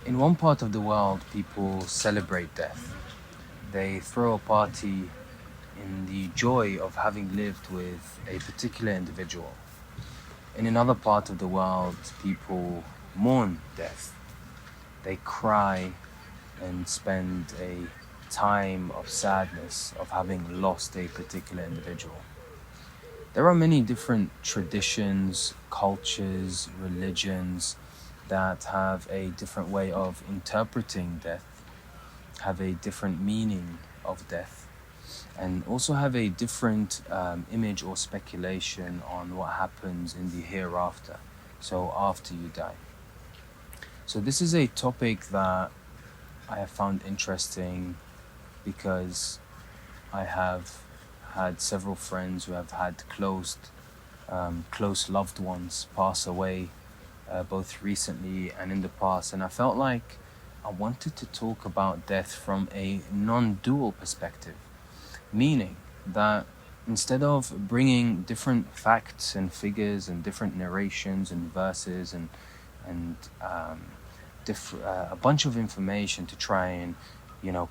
In one part of the world, people celebrate death. They throw a party in the joy of having lived with a particular individual. In another part of the world, people mourn death. They cry and spend a time of sadness of having lost a particular individual. There are many different traditions, cultures, religions that have a different way of interpreting death, have a different meaning of death, and also have a different image or speculation on what happens in the hereafter, so after you die. So this is a topic that I have found interesting because I have had several friends who have had close loved ones pass away, both recently and in the past, and I felt like I wanted to talk about death from a non-dual perspective, meaning that instead of bringing different facts and figures and different narrations and verses and a bunch of information to try and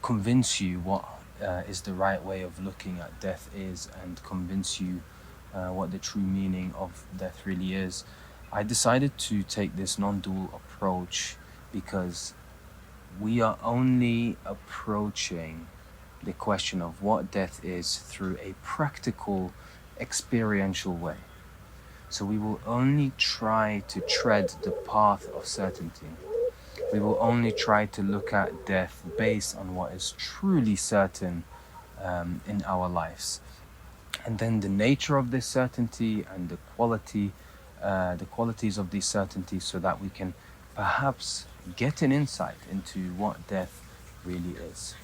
convince you what is the right way of looking at death is, and convince you what the true meaning of death really is, I decided to take this non-dual approach because we are only approaching the question of what death is through a practical, experiential way. So we will only try to tread the path of certainty. We will only try to look at death based on what is truly certain in our lives. And then the nature of this certainty and the qualities of this certainty, so that we can perhaps get an insight into what death really is.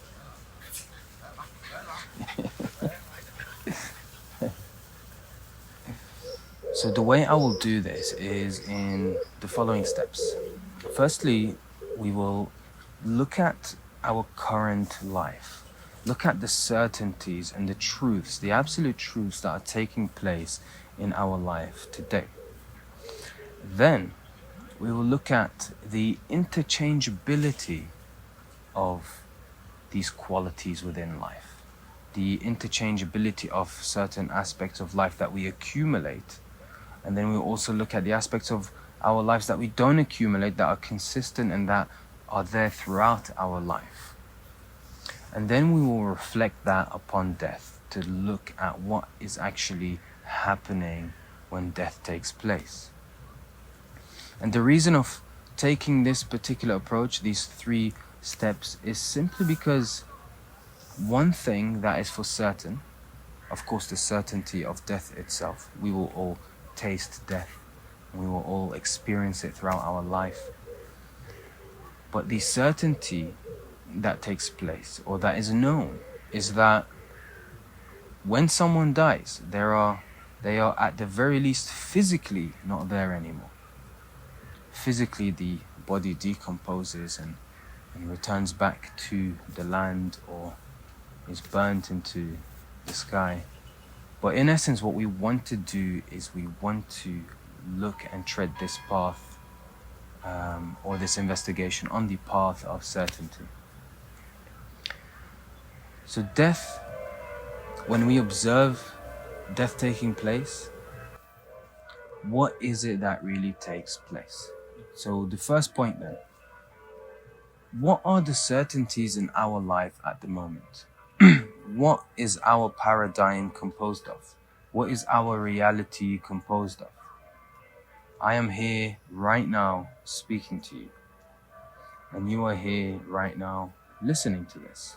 So the way I will do this is in the following steps. Firstly, we will look at our current life. Look at the certainties and the truths, the absolute truths that are taking place in our life today. Then we will look at the interchangeability of these qualities within life, the interchangeability of certain aspects of life that we accumulate. And then we'll also look at the aspects of our lives that we don't accumulate, that are consistent and that are there throughout our life. And then we will reflect that upon death to look at what is actually happening when death takes place. And the reason of taking this particular approach, these 3 steps, is simply because one thing that is for certain, of course, the certainty of death itself. We will all taste death. We will all experience it throughout our life. But the certainty that takes place, or that is known, is that when someone dies, they are at the very least physically not there anymore. Physically, the body decomposes and returns back to the land, or is burnt into the sky. But in essence, what we want to do is we want to look and tread this path, or this investigation on the path of certainty. So death, when we observe death taking place, what is it that really takes place? So the first point then, what are the certainties in our life at the moment? What is our paradigm composed of? What is our reality composed of? I am here right now speaking to you, and you are here right now listening to this.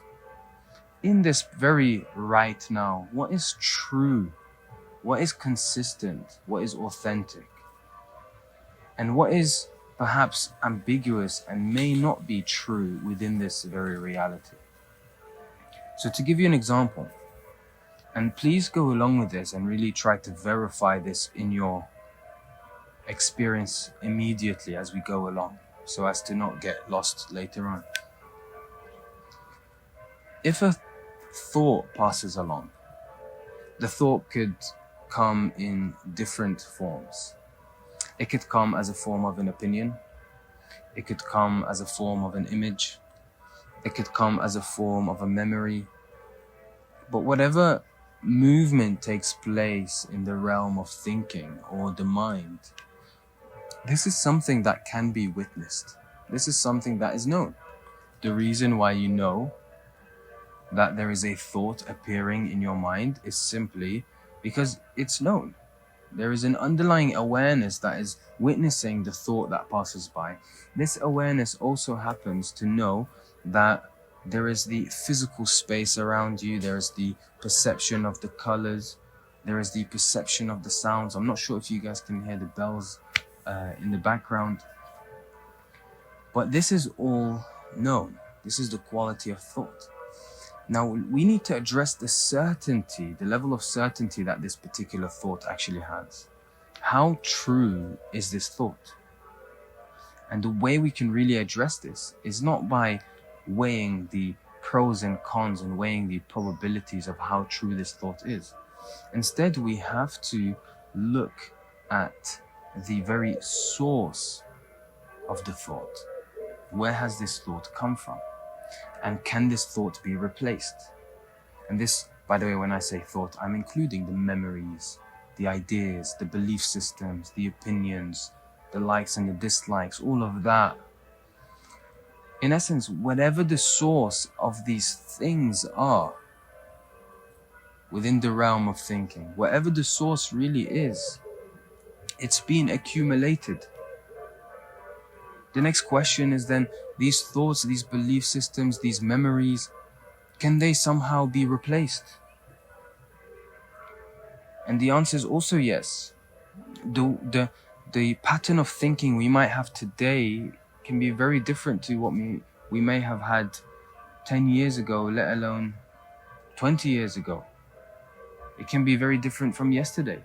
In this very right now, what is true? What is consistent? What is authentic? And what is perhaps ambiguous and may not be true within this very reality? So to give you an example, and please go along with this and really try to verify this in your experience immediately as we go along, so as to not get lost later on. If a thought passes along, the thought could come in different forms. It could come as a form of an opinion. It could come as a form of an image. It could come as a form of a memory. But whatever movement takes place in the realm of thinking or the mind, this is something that can be witnessed. This is something that is known. The reason why you know that there is a thought appearing in your mind is simply because it's known. There is an underlying awareness that is witnessing the thought that passes by. This awareness also happens to know that there is the physical space around you, there is the perception of the colors, there is the perception of the sounds. I'm not sure if you guys can hear the bells in the background, but this is all known. This is the quality of thought. Now, we need to address the certainty, the level of certainty that this particular thought actually has. How true is this thought? And the way we can really address this is not by weighing the pros and cons and weighing the probabilities of how true this thought is. Instead, we have to look at the very source of the thought. Where has this thought come from? And can this thought be replaced? And this, by the way, when I say thought, I'm including the memories, the ideas, the belief systems, the opinions, the likes and the dislikes, all of that. In essence, whatever the source of these things are within the realm of thinking, whatever the source really is, it's been accumulated. The next question is then, these thoughts, these belief systems, these memories, can they somehow be replaced? And the answer is also yes. The pattern of thinking we might have today can be very different to what we may have had 10 years ago, let alone 20 years ago. It can be very different from yesterday.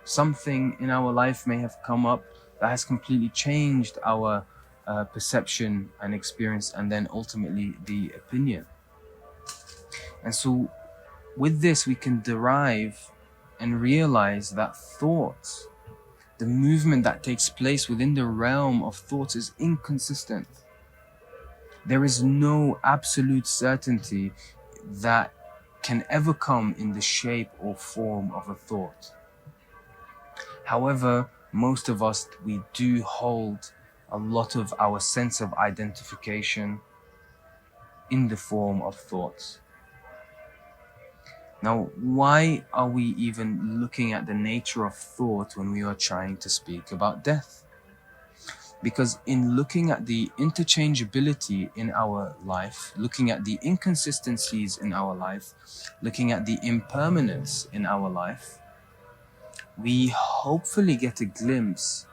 Something in our life may have come up that has completely changed our perception and experience, and then ultimately the opinion. And so with this, we can derive and realize that thoughts, the movement that takes place within the realm of thoughts, is inconsistent. There is no absolute certainty that can ever come in the shape or form of a thought. However, most of us, we do hold a lot of our sense of identification in the form of thoughts. Now, why are we even looking at the nature of thought when we are trying to speak about death? Because in looking at the interchangeability in our life, looking at the inconsistencies in our life, looking at the impermanence in our life, we hopefully get a glimpse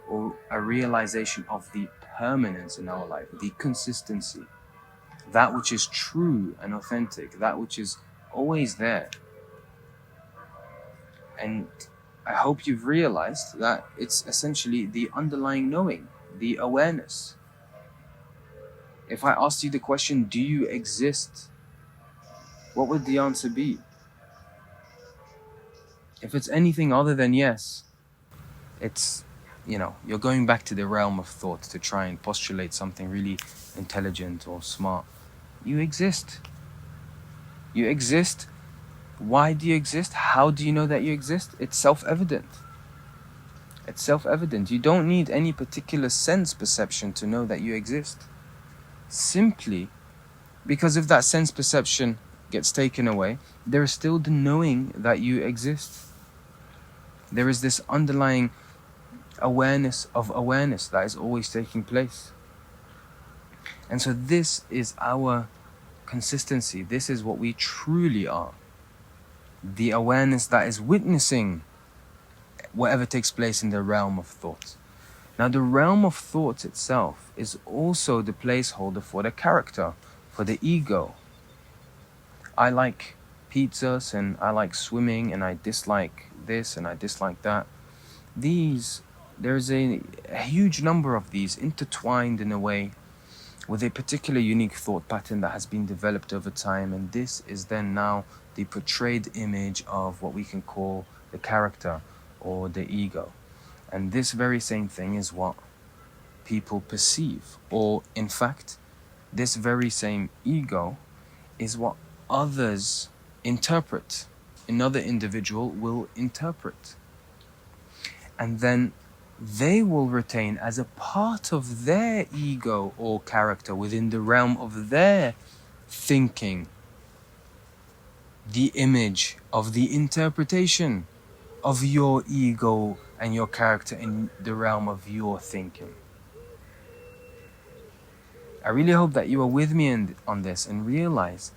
or a realization of the permanence in our life, the consistency, that which is true and authentic, that which is always there. And I hope you've realized that it's essentially the underlying knowing, the awareness. If I asked you the question, do you exist? What would the answer be? If it's anything other than yes, it's, you're going back to the realm of thought to try and postulate something really intelligent or smart. You exist. You exist. Why do you exist? How do you know that you exist? It's self-evident. It's self-evident. You don't need any particular sense perception to know that you exist. Simply because if that sense perception gets taken away, there is still the knowing that you exist. There is this underlying awareness of awareness that is always taking place. And so this is our consistency. This is what we truly are. The awareness that is witnessing whatever takes place in the realm of thought. Now, the realm of thought itself is also the placeholder for the character, for the ego. I like pizzas and I like swimming and I dislike this and I dislike that. There's a huge number of these intertwined in a way with a particular unique thought pattern that has been developed over time, and this is then now the portrayed image of what we can call the character or the ego. And this very same thing is what? people perceive, or in fact, this very same ego is what others interpret. Another individual will interpret. And then they will retain as a part of their ego or character within the realm of their thinking the image of the interpretation of your ego and your character in the realm of your thinking. I really hope that you are with me on this and realize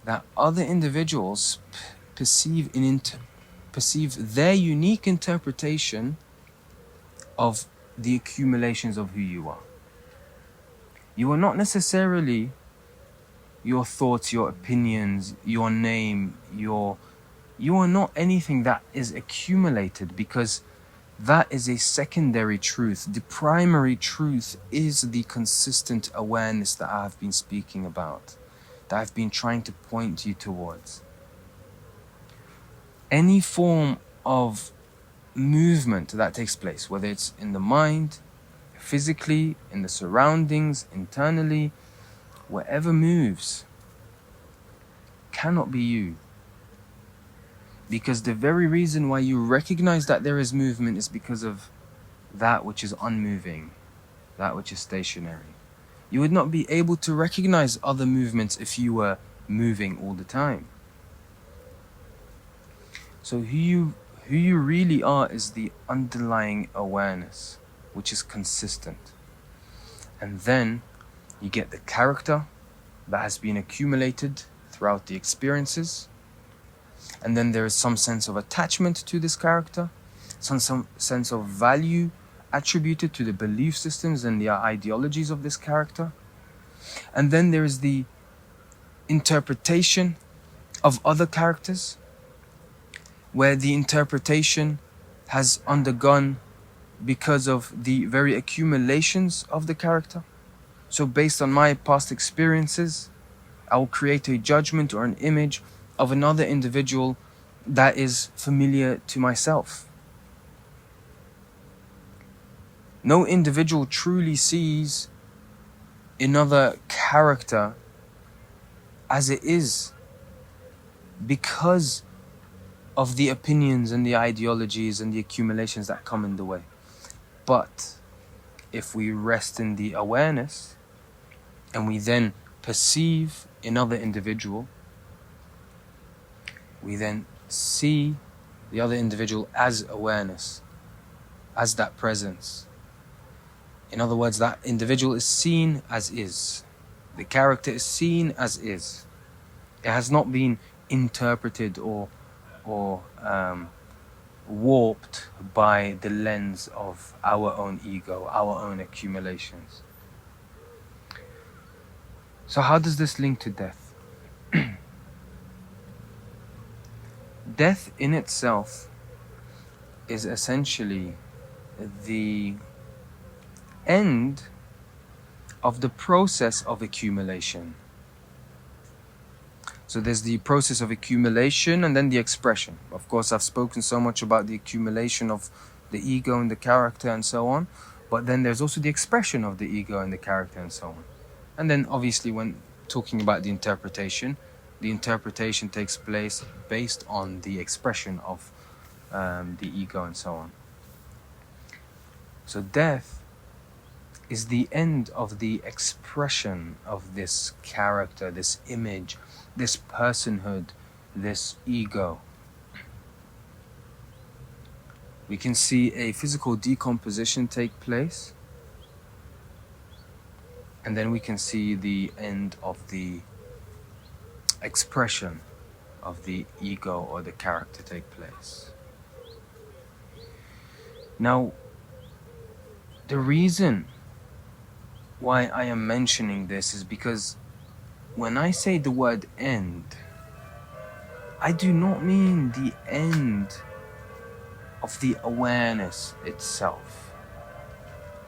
that other individuals perceive their unique interpretation of the accumulations of who you are. You are not necessarily your thoughts, your opinions, your name, you are not anything that is accumulated, because that is a secondary truth. The primary truth is the consistent awareness that I have been speaking about, that I've been trying to point you towards. Any form of movement that takes place, whether it's in the mind, physically, in the surroundings, internally, whatever moves, cannot be you. Because the very reason why you recognize that there is movement is because of that which is unmoving, that which is stationary. You would not be able to recognize other movements if you were moving all the time. So who you really are is the underlying awareness, which is consistent. And then you get the character that has been accumulated throughout the experiences. And then there is some sense of attachment to this character, some sense of value attributed to the belief systems and the ideologies of this character. And then there is the interpretation of other characters, where the interpretation has undergone because of the very accumulations of the character. So based on my past experiences, I will create a judgment or an image of another individual that is familiar to myself. No individual truly sees another character as it is, because of the opinions and the ideologies and the accumulations that come in the way. But if we rest in the awareness and we then perceive another individual, we then see the other individual as awareness, as that presence. In other words, that individual is seen as is. The character is seen as is. It has not been interpreted or warped by the lens of our own ego, our own accumulations. So how does this link to death? Death in itself is essentially the end of the process of accumulation. So there's the process of accumulation and then the expression. Of course, I've spoken so much about the accumulation of the ego and the character and so on, but then there's also the expression of the ego and the character and so on. And then obviously when talking about the interpretation takes place based on the expression of the ego and so on. So death is the end of the expression of this character, this image, this personhood, this ego. We can see a physical decomposition take place, and then we can see the end of the expression of the ego or the character take place. Now, the reason why I am mentioning this is because when I say the word end, I do not mean the end of the awareness itself,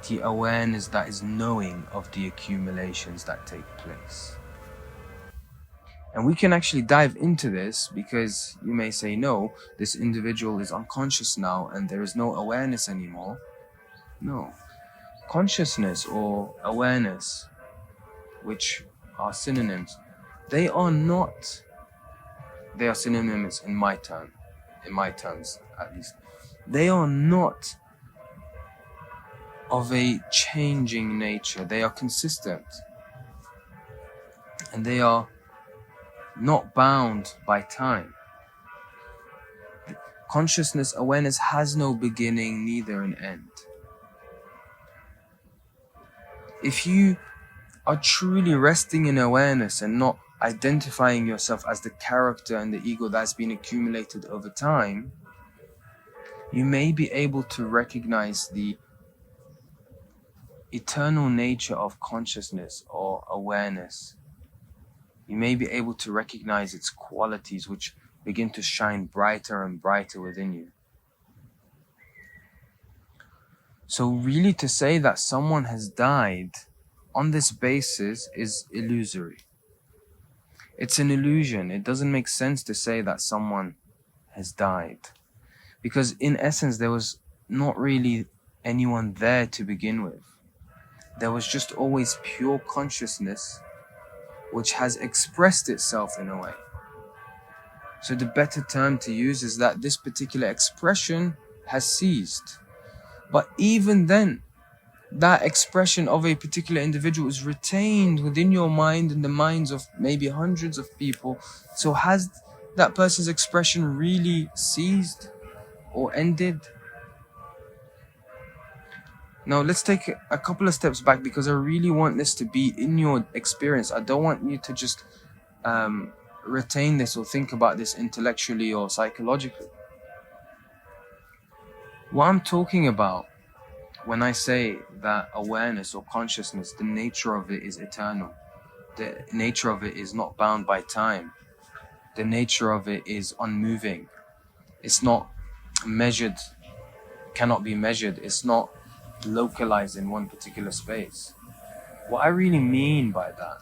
the awareness that is knowing of the accumulations that take place. And we can actually dive into this, because you may say, no, this individual is unconscious now and there is no awareness anymore. No. Consciousness or awareness, which are synonyms, they are not, they are synonyms in my terms at least. They are not of a changing nature. They are consistent, and they are not bound by time. Consciousness, awareness has no beginning, neither an end. If you are truly resting in awareness and not identifying yourself as the character and the ego that's been accumulated over time, you may be able to recognize the eternal nature of consciousness or awareness. You may be able to recognize its qualities, which begin to shine brighter and brighter within you. So really, to say that someone has died on this basis is illusory. It's an illusion. It doesn't make sense to say that someone has died, because in essence there was not really anyone there to begin with. There was just always pure consciousness, which has expressed itself in a way. So the better term to use is that this particular expression has ceased. But even then, that expression of a particular individual is retained within your mind and the minds of maybe hundreds of people. So has that person's expression really ceased or ended? Now let's take a couple of steps back, because I really want this to be in your experience. I don't want you to just retain this or think about this intellectually or psychologically. What I'm talking about when I say that awareness or consciousness, the nature of it is eternal. The nature of it is not bound by time. The nature of it is unmoving. It's not measured, cannot be measured. It's not localized in one particular space. What I really mean by that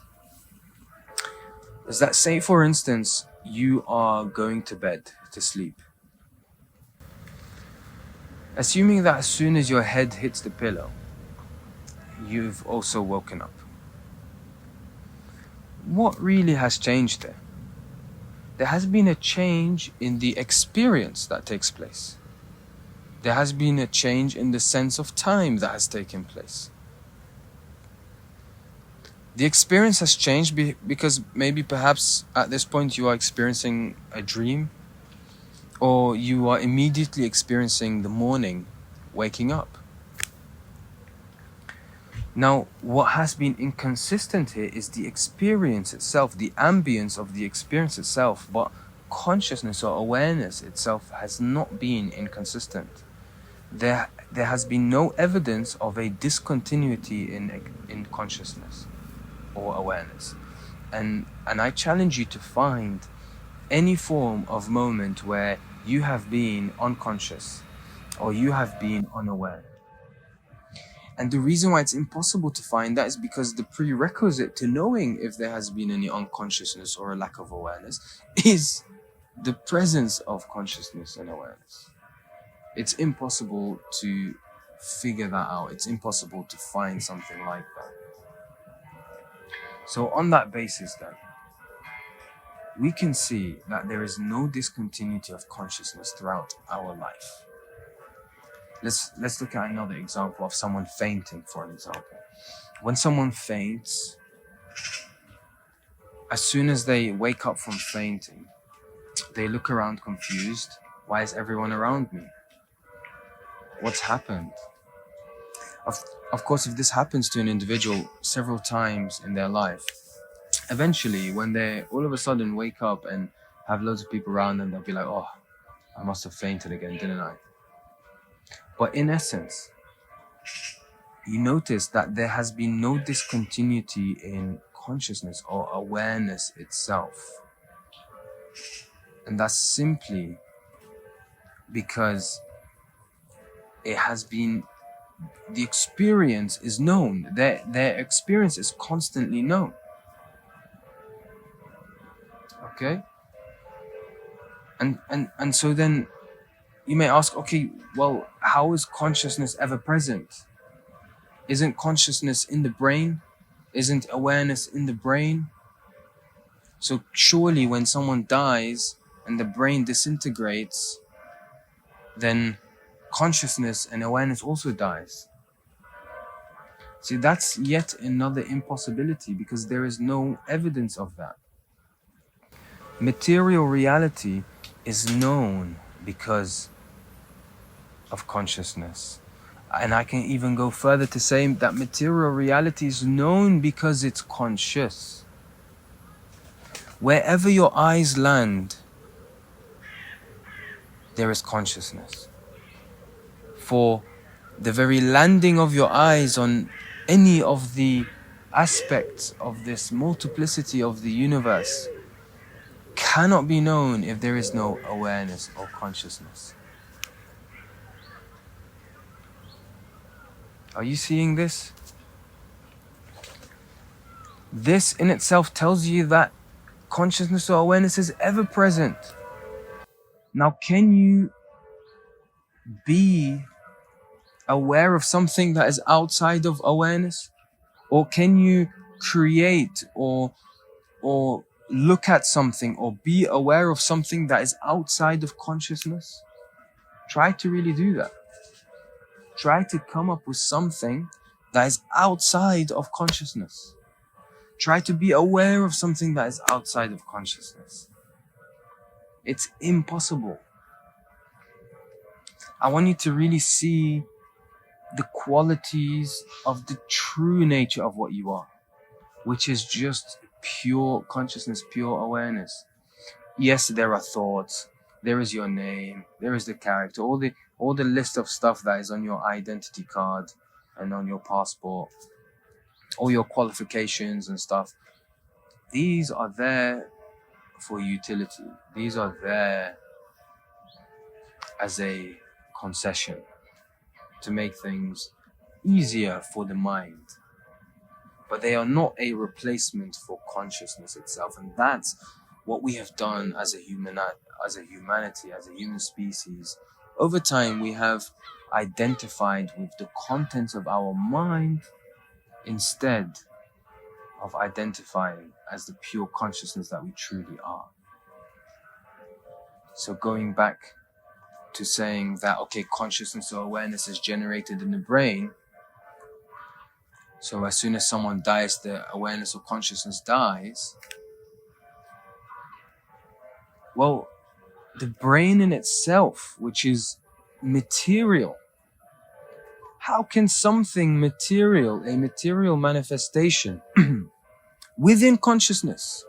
is that, say for instance, you are going to bed to sleep. Assuming that as soon as your head hits the pillow, you've also woken up. What really has changed there? There has been a change in the experience that takes place. There has been a change in the sense of time that has taken place. The experience has changed because maybe perhaps at this point you are experiencing a dream, or you are immediately experiencing the morning, waking up. Now, what has been inconsistent here is the experience itself, the ambience of the experience itself, but consciousness or awareness itself has not been inconsistent. There has been no evidence of a discontinuity in consciousness or awareness. And I challenge you to find any form of moment where you have been unconscious or you have been unaware. And the reason why it's impossible to find that is because the prerequisite to knowing if there has been any unconsciousness or a lack of awareness is the presence of consciousness and awareness. It's impossible to figure that out. It's impossible to find something like that. So on that basis then, we can see that there is no discontinuity of consciousness throughout our life. Let's look at another example of someone fainting, for an example. When someone faints, as soon as they wake up from fainting, they look around confused. Why is everyone around me? What's happened? Of course, if this happens to an individual several times in their life, eventually when they all of a sudden wake up and have loads of people around them, they'll be like, oh, I must have fainted again, didn't I? But in essence, you notice that there has been no discontinuity in consciousness or awareness itself. And that's simply because it has been, the experience is known. Their experience is constantly known. Okay? And so then you may ask, okay, well, how is consciousness ever present? Isn't consciousness in the brain? Isn't awareness in the brain? So surely when someone dies and the brain disintegrates, then consciousness and awareness also dies. See, that's yet another impossibility because there is no evidence of that. Material reality is known because of consciousness. And I can even go further to say that material reality is known because it's conscious. Wherever your eyes land, there is consciousness. For the very landing of your eyes on any of the aspects of this multiplicity of the universe cannot be known if there is no awareness or consciousness. Are you seeing this? This in itself tells you that consciousness or awareness is ever present. Now, can you be aware of something that is outside of awareness? Or can you create or look at something or be aware of something that is outside of consciousness? Try to really do that. Try to come up with something that is outside of consciousness. Try to be aware of something that is outside of consciousness. It's impossible. I want you to really see the qualities of the true nature of what you are, which is just pure consciousness, pure awareness. Yes, there are thoughts, there is your name, there is the character, all the list of stuff that is on your identity card and on your passport, all your qualifications and stuff. These are there for utility. These are there as a concession to make things easier for the mind. But they are not a replacement for consciousness itself. And that's what we have done as a humanity, as a human species. Over time, we have identified with the contents of our mind instead of identifying as the pure consciousness that we truly are. So going back to saying that, okay, consciousness or awareness is generated in the brain. So as soon as someone dies, the awareness or consciousness dies. Well, the brain in itself, which is material, how can something material, a material manifestation within consciousness,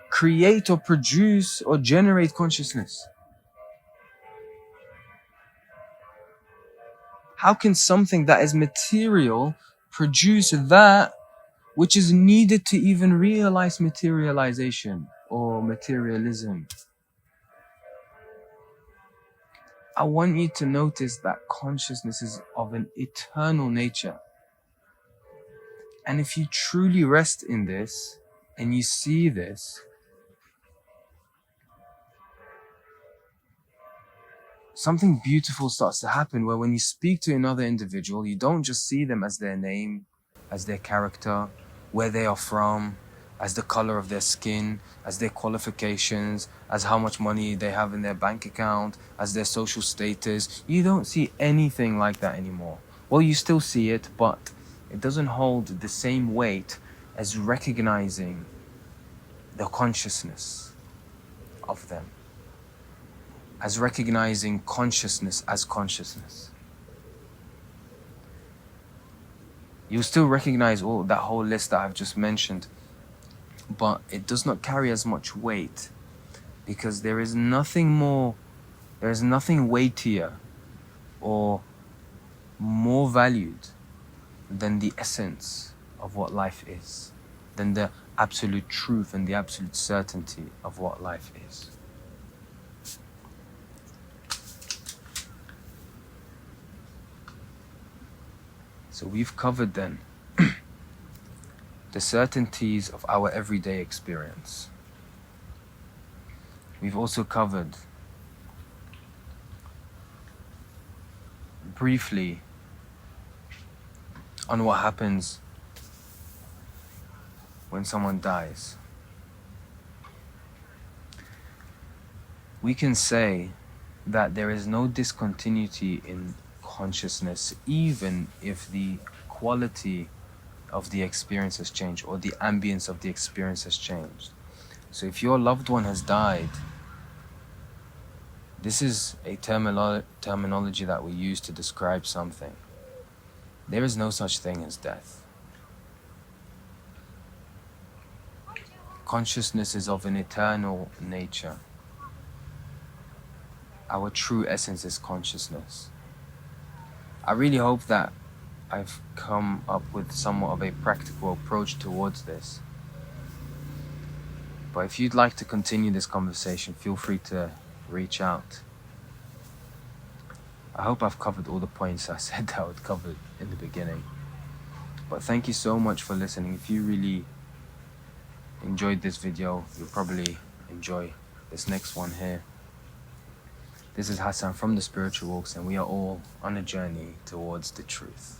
create or produce or generate consciousness? How can something that is material produce that which is needed to even realize materialization or materialism? I want you to notice that consciousness is of an eternal nature. And if you truly rest in this and you see this, something beautiful starts to happen where when you speak to another individual, you don't just see them as their name, as their character, where they are from, as the color of their skin, as their qualifications, as how much money they have in their bank account, as their social status. You don't see anything like that anymore. Well, you still see it, but it doesn't hold the same weight as recognizing the consciousness of them, as recognizing consciousness as consciousness. You'll still recognize all that whole list that I've just mentioned, but it does not carry as much weight because there is nothing weightier or more valued than the essence of what life is, than the absolute truth and the absolute certainty of what life is. So we've covered then the certainties of our everyday experience. We've also covered briefly on what happens when someone dies. We can say that there is no discontinuity in consciousness, even if the quality of the experience has changed or the ambience of the experience has changed. So if your loved one has died, this is a terminology that we use to describe something. There is no such thing as death. Consciousness is of an eternal nature. Our true essence is consciousness. I really hope that I've come up with somewhat of a practical approach towards this. But if you'd like to continue this conversation, feel free to reach out. I hope I've covered all the points I said I would cover in the beginning. But thank you so much for listening. If you really enjoyed this video, you'll probably enjoy this next one here. This is Hassan from The Spiritual Walks, and we are all on a journey towards the truth.